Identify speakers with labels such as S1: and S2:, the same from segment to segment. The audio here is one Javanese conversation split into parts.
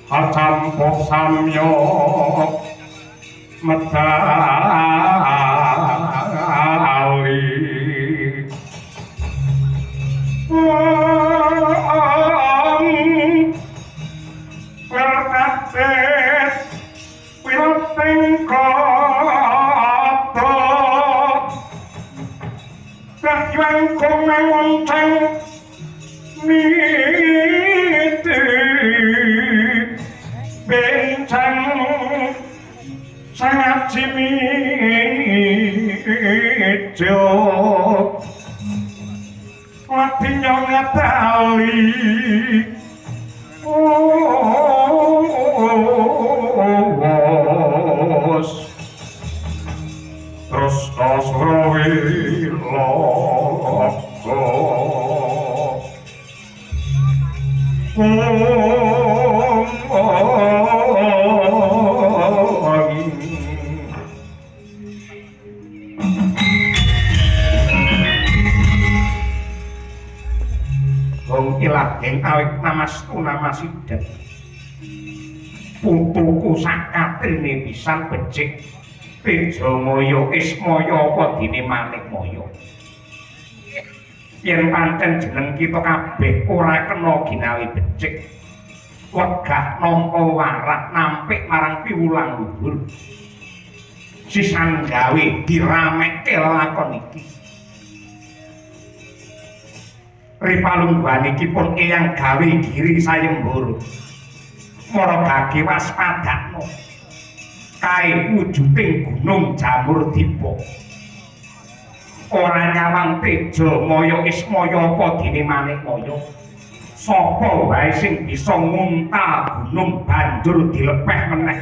S1: acampuk samyo medali berkatet piloting kota kajuan kumengwonteng niti bencang sangat cimijo matinya ngatali terus rawi loko ilah yang awik namastu namasidat putuku sakatrini pisan becik Tejo moyo ismoyo apa dini manik moyo yen pancen jeneng kita kabeh ora kena ginawi becik wegah nampa warak nampik marang piwulang luhur sisan gawe diramekke lakon iki ripalungguhanikipun eyang gawe giri sayembara mara gage waspadakno kae wujuding gunung jamur dipa ora nyawang tejo maya ismaya apa dene manik maya sapa wae sing bisa nguntal gunung banjur dilepeh meneh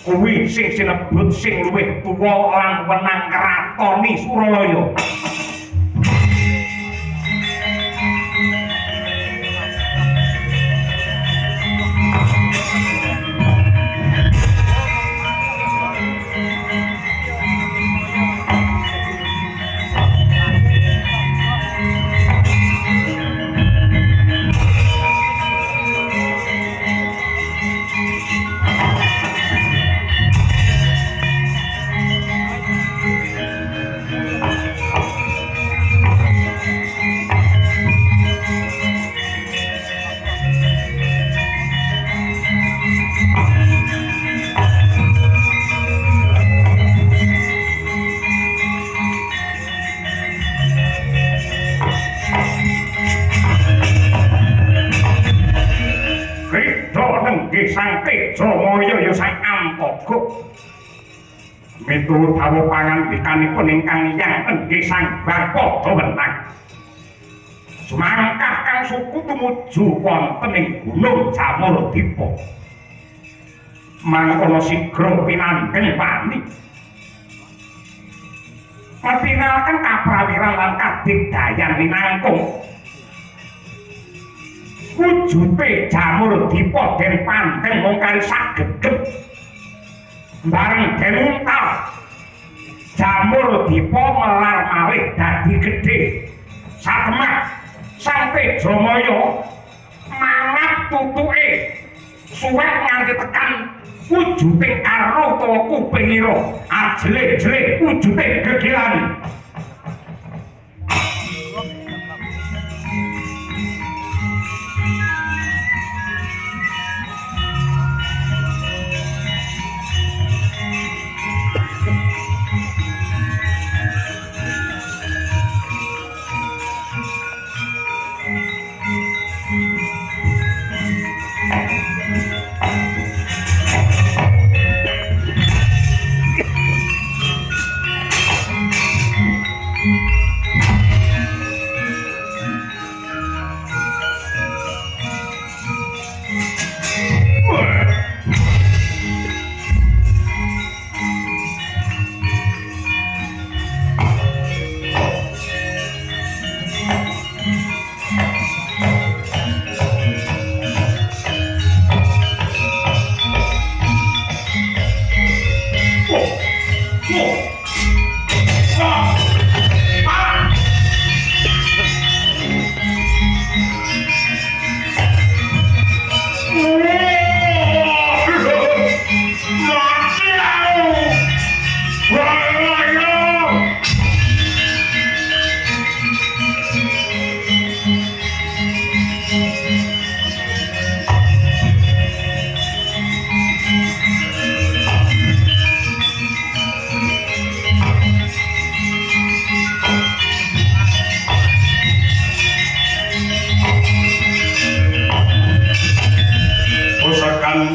S1: kuwi sing sinebut sing luwih tuwa lan wenang kratoni Suralaya sang tejo moyo ya sang ampogo miturut dawuh pangandikanipun ingkang yang enggih sang Bapada Wenang sumangkah kang suku tumuju wonten ing gunung Jamur Dipa mangkono sigra pinanggeng wani matingalken kaprawiran lan kadigdayan minangkung wujude Jamur Dipa den pandeng mung kali sagegep bareng den untal Jamur Dipa melar malih dadi gedhe satemah sang Tejamaya mangat tutuke suwek nganti tekan wujuding karo utawa kupingira ajleh-jleh wujude gegilani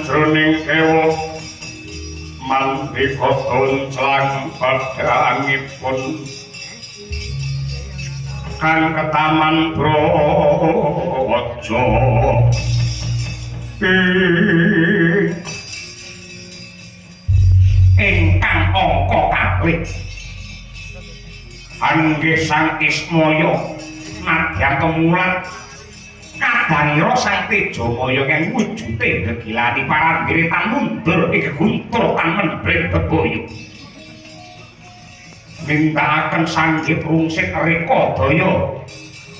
S1: jroning dewa mandika tunclang padhangipun kang ketaman Brawaja ingkang angka kalih anggih Sang Ismaya nadyan kemulan kadanira Sang Tejamaya kang wujude gegilani parandiritan mundur ing guntur tan mendring bebaya nindakaken sanggit rungsik Rekadaya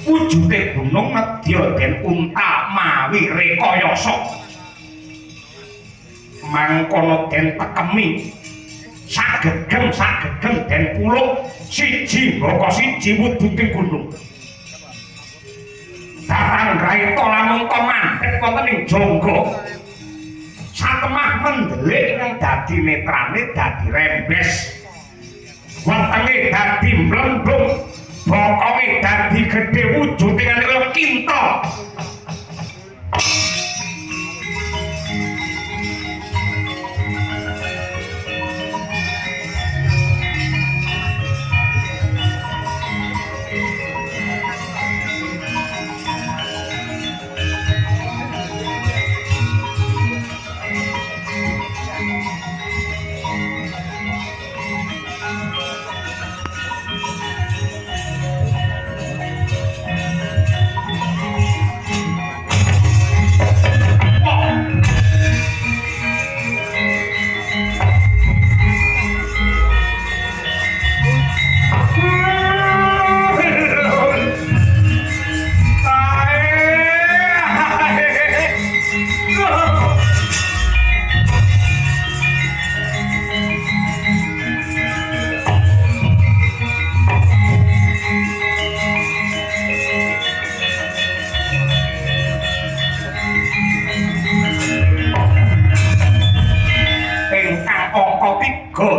S1: wujude gunung nedya den unta mawi rekayasa mangkono den tekemi sagegem den pulo siji baka siji wujuding gunung datang gaeta lamun to mandheg wonten ing jangga satemah mendelik ing dadi netrane dadi rembes wetenge dadi mlembung bokonge dadi gedhe wujude kaya kinta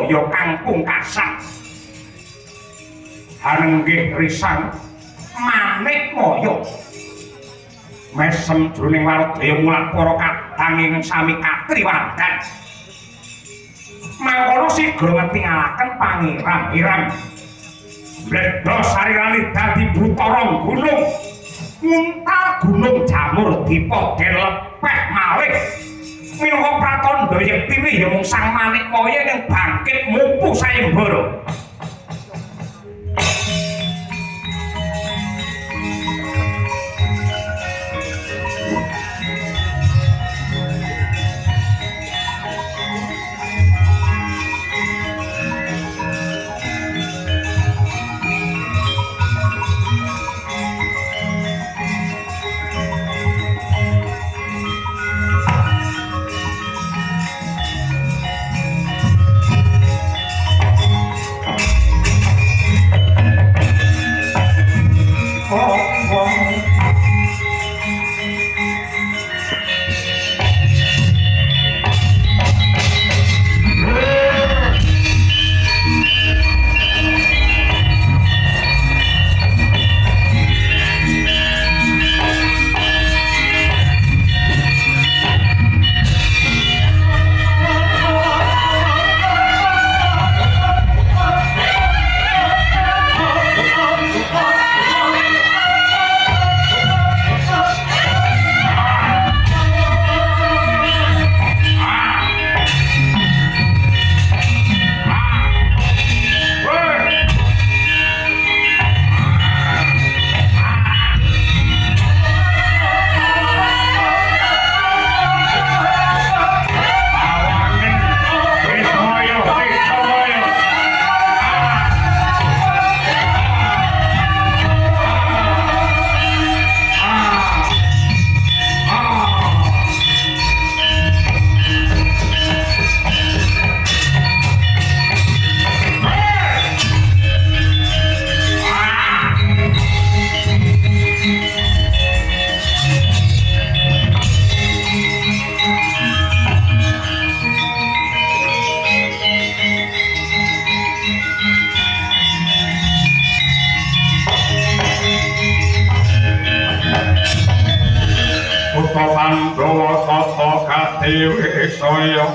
S1: ya kang pungkasan hanenggih risang manik moyo mesem jroning waradaya mulak para kadang ing sami katriwandan mangkono sigra ngetingalaken pangeran Hiram bledha sarirane dadi buta gunung muntal gunung jamur dipoden lepeh malih minangka pratandha yektine ya mung Sang Manikmaya yang bangkit mupu sayembara Putra Pandhawa tata kadewe saya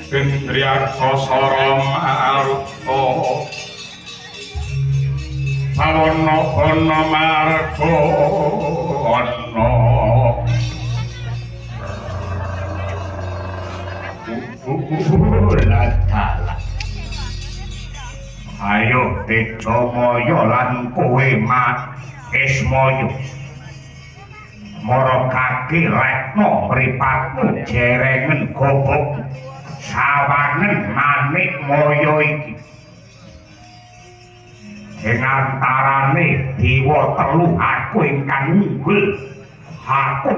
S1: Indriyarsa Sara Maruta Pawana Bana Margana Latala ayo Tejamaya lan kowe mat Ismaya mara kaki retno mripatmu jerengen gobok sawangen manik moyo iki ing antarane dewa telu aku ingkang unggul aku